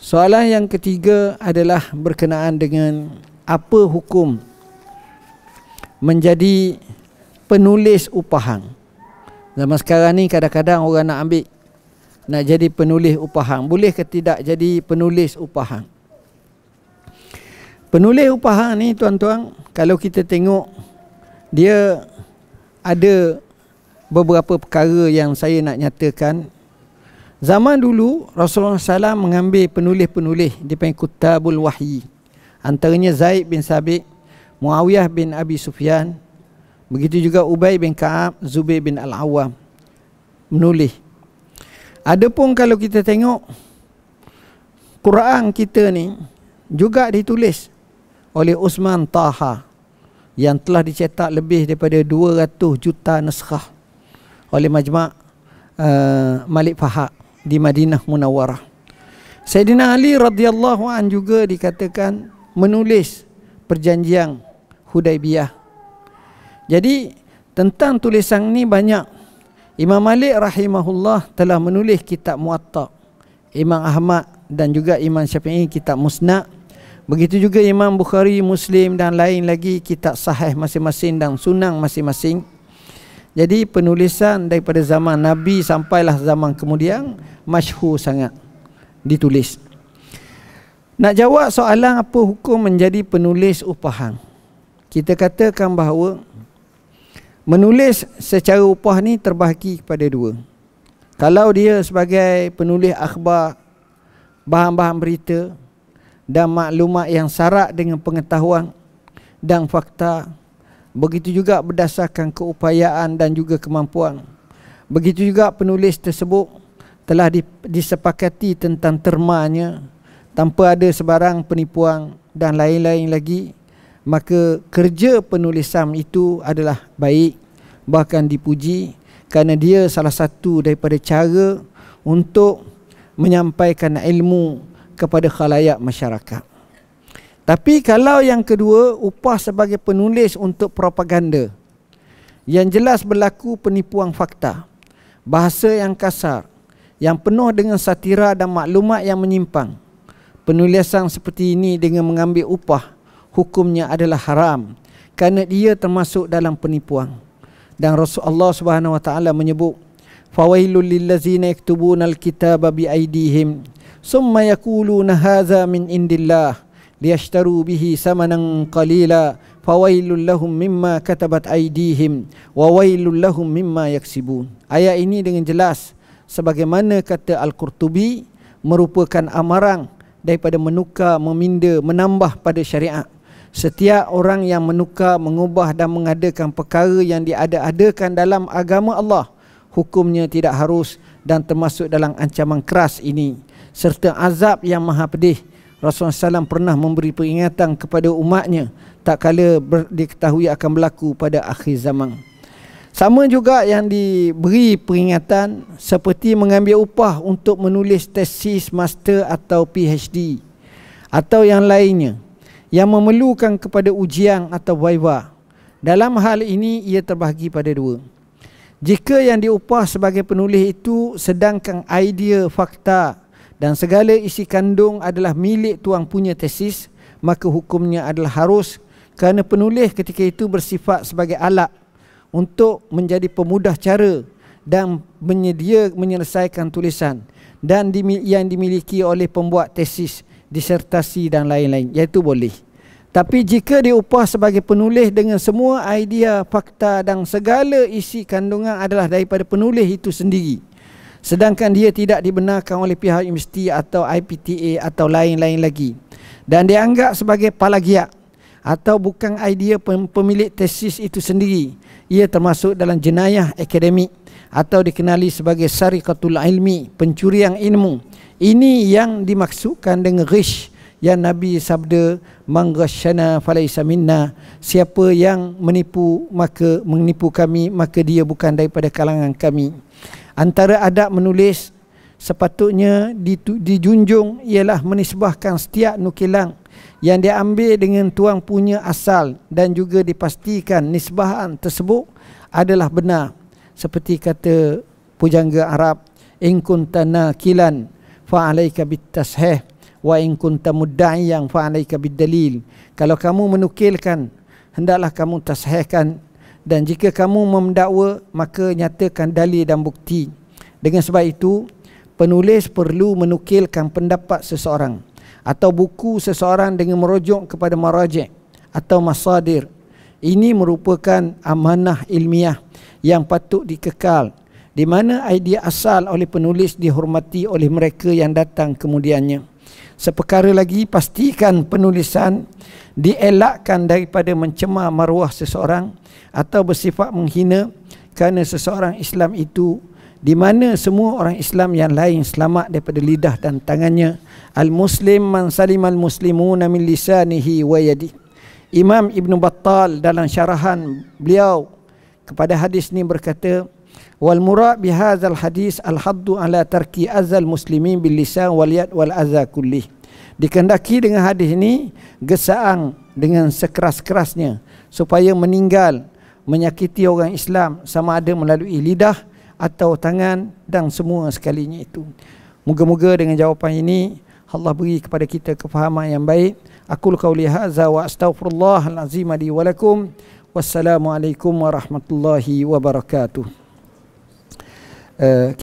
Soalan yang ketiga adalah berkenaan dengan apa hukum menjadi penulis upahan. Zaman sekarang ni kadang-kadang orang nak jadi penulis upahan. Boleh ke tidak jadi penulis upahan? Penulis upahan ni tuan-tuan, kalau kita tengok, dia ada beberapa perkara yang saya nak nyatakan. Zaman dulu Rasulullah SAW mengambil penulis-penulis, dipanggil Kutabul Wahyi. Antaranya Zaid bin Sabit, Muawiyah bin Abi Sufyan, begitu juga Ubay bin Ka'ab, Zubair bin Al-Awwam menulis. Adapun kalau kita tengok Quran kita ni juga ditulis oleh Usman Taha yang telah dicetak lebih daripada 200 juta naskah oleh Majma' Malik Fahad di Madinah Munawwarah. Sayyidina Ali radhiyallahu an juga dikatakan menulis perjanjian Hudaibiyah. Jadi tentang tulisan ni banyak. Imam Malik rahimahullah telah menulis kitab Muwatta, Imam Ahmad dan juga Imam Syafi'i kitab Musnad. Begitu juga Imam Bukhari, Muslim dan lain lagi kitab sahih masing-masing dan sunan masing-masing. Jadi penulisan daripada zaman Nabi sampailah zaman kemudian masyhur sangat ditulis. Nak jawab soalan apa hukum menjadi penulis upahan, kita katakan bahawa menulis secara upah ni terbahagi kepada dua. Kalau dia sebagai penulis akhbar, bahan-bahan berita dan maklumat yang syarat dengan pengetahuan dan fakta, begitu juga berdasarkan keupayaan dan juga kemampuan. Begitu juga penulis tersebut telah disepakati tentang termanya tanpa ada sebarang penipuan dan lain-lain lagi, maka kerja penulisan itu adalah baik, bahkan dipuji, kerana dia salah satu daripada cara untuk menyampaikan ilmu kepada khalayak masyarakat. Tapi kalau yang kedua, upah sebagai penulis untuk propaganda, yang jelas berlaku penipuan fakta, bahasa yang kasar, yang penuh dengan satira dan maklumat yang menyimpang, penulisan seperti ini dengan mengambil upah, hukumnya adalah haram kerana dia termasuk dalam penipuan. Dan Rasulullah Subhanahu wa taala menyebut, fawailul lillazina yaktubuna alkitaba biaidihim summa yaquluna hadza min indillah liyashtaru bihi samanan qalila fawailul lahum mimma katabat aidihim wa wailul lahum mimma yaksibun. Ayat ini dengan jelas sebagaimana kata Al-Qurtubi merupakan amaran daripada menukar, meminda, menambah pada syariat. Setiap orang yang menukar, mengubah dan mengadakan perkara yang diada-adakan dalam agama Allah, hukumnya tidak harus dan termasuk dalam ancaman keras ini serta azab yang maha pedih. Rasulullah SAW pernah memberi peringatan kepada umatnya tak kala diketahui akan berlaku pada akhir zaman. Sama juga yang diberi peringatan seperti mengambil upah untuk menulis tesis master atau PhD atau yang lainnya yang memerlukan kepada ujian atau viva. Dalam hal ini ia terbahagi pada dua. Jika yang diupah sebagai penulis itu sedangkan idea, fakta dan segala isi kandung adalah milik tuan punya tesis, maka hukumnya adalah harus, kerana penulis ketika itu bersifat sebagai alat untuk menjadi pemudah cara dan menyelesaikan tulisan dan yang dimiliki oleh pembuat tesis, disertasi dan lain-lain, iaitu boleh. Tapi jika diupah sebagai penulis dengan semua idea, fakta dan segala isi kandungan adalah daripada penulis itu sendiri, sedangkan dia tidak dibenarkan oleh pihak universiti atau IPTA atau lain-lain lagi, dan dianggap sebagai plagiat atau bukan idea pemilik tesis itu sendiri, ia termasuk dalam jenayah akademik atau dikenali sebagai sariqatul ilmi, pencurian ilmu. Ini yang dimaksudkan dengan ghish yang Nabi sabda, man ghasyana falaysa minna, siapa yang menipu kami, maka dia bukan daripada kalangan kami. Antara adab menulis sepatutnya dijunjung ialah menisbahkan setiap nukilan yang diambil dengan tuan punya asal dan juga dipastikan nisbahan tersebut adalah benar. Seperti kata pujangga Arab, in kunta nakilan fa alayka bitashih wa in kunta mudda'iyan fa 'alaika bid-dalil. Kalau kamu menukilkan, hendaklah kamu tasahihkan, dan jika kamu mendakwa, maka nyatakan dalil dan bukti. Dengan sebab itu, penulis perlu menukilkan pendapat seseorang atau buku seseorang dengan merujuk kepada maraji' atau masadir. Ini merupakan amanah ilmiah yang patut dikekal, di mana idea asal oleh penulis dihormati oleh mereka yang datang kemudiannya. Seperkara lagi, pastikan penulisan dielakkan daripada mencemar maruah seseorang atau bersifat menghina, kerana seseorang Islam itu, di mana semua orang Islam yang lain selamat daripada lidah dan tangannya. Al-Muslim man salimal muslimuna min lisanihi wa yadi. Imam Ibn Battal dalam syarahan beliau kepada hadis ini berkata, wal murad bihadzal hadis al-haddu ala tarki azal muslimin bil lisan wal yad wal adza kulli. Dikehendaki dengan hadis ini gesaan dengan sekeras-kerasnya supaya meninggal menyakiti orang Islam, sama ada melalui lidah atau tangan dan semua sekalinya itu. Moga-moga dengan jawapan ini Allah beri kepada kita kefahaman yang baik. Aqul qauli hadza wa astaghfirullahal azim li wa lakum. Wassalamualaikum warahmatullahi wabarakatuh.